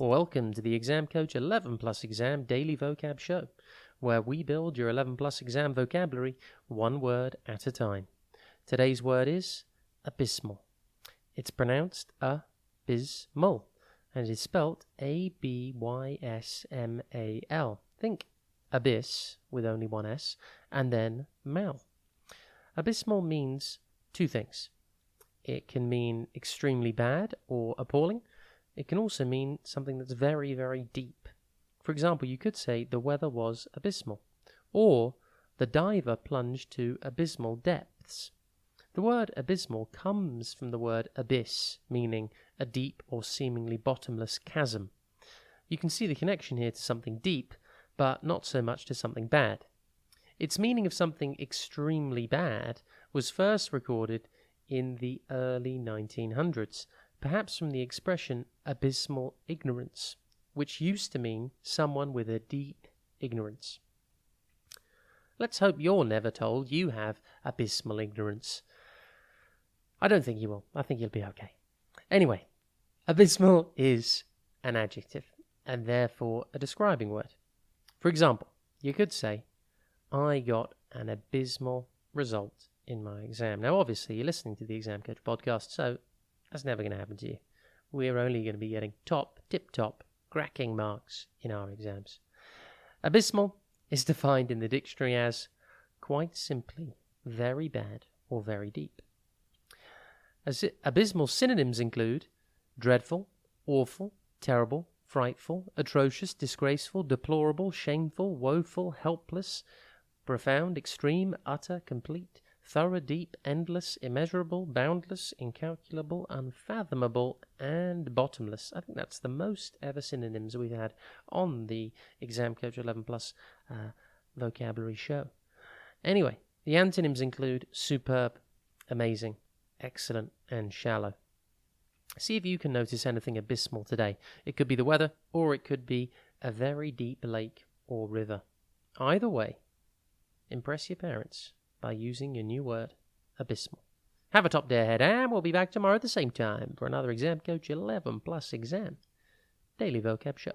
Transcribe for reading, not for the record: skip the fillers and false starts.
Welcome to the Exam Coach 11 Plus Exam Daily Vocab Show, where we build your 11 Plus Exam vocabulary one word at a time. Today's word is abysmal. It's pronounced abysmal, and it is spelt A-B-Y-S-M-A-L. Think abyss with only one S, and then mal. Abysmal means two things. It can mean extremely bad or appalling. It can also mean something that's very, very deep. For example, you could say the weather was abysmal, or the diver plunged to abysmal depths. The word abysmal comes from the word abyss, meaning a deep or seemingly bottomless chasm. You can see the connection here to something deep, but not so much to something bad. Its meaning of something extremely bad was first recorded in the early 1900s, perhaps from the expression abysmal ignorance, which used to mean someone with a deep ignorance. Let's hope you're never told you have abysmal ignorance. I don't think you will. I think you'll be okay. Anyway, abysmal is an adjective, and therefore a describing word. For example, you could say, I got an abysmal result in my exam. Now, obviously, you're listening to the Exam Coach podcast, so that's never going to happen to you. We're only going to be getting tip-top, cracking marks in our exams. Abysmal is defined in the dictionary as, quite simply, very bad or very deep. Abysmal synonyms include dreadful, awful, terrible, frightful, atrocious, disgraceful, deplorable, shameful, woeful, helpless, profound, extreme, utter, complete, thorough, deep, endless, immeasurable, boundless, incalculable, unfathomable, and bottomless. I think that's the most ever synonyms we've had on the Exam Coach 11 Plus vocabulary show. Anyway, the antonyms include superb, amazing, excellent, and shallow. See if you can notice anything abysmal today. It could be the weather, or it could be a very deep lake or river. Either way, impress your parents by using your new word, abysmal. Have a top day ahead, and we'll be back tomorrow at the same time for another Exam Coach 11 Plus Exam Daily Vocab Show.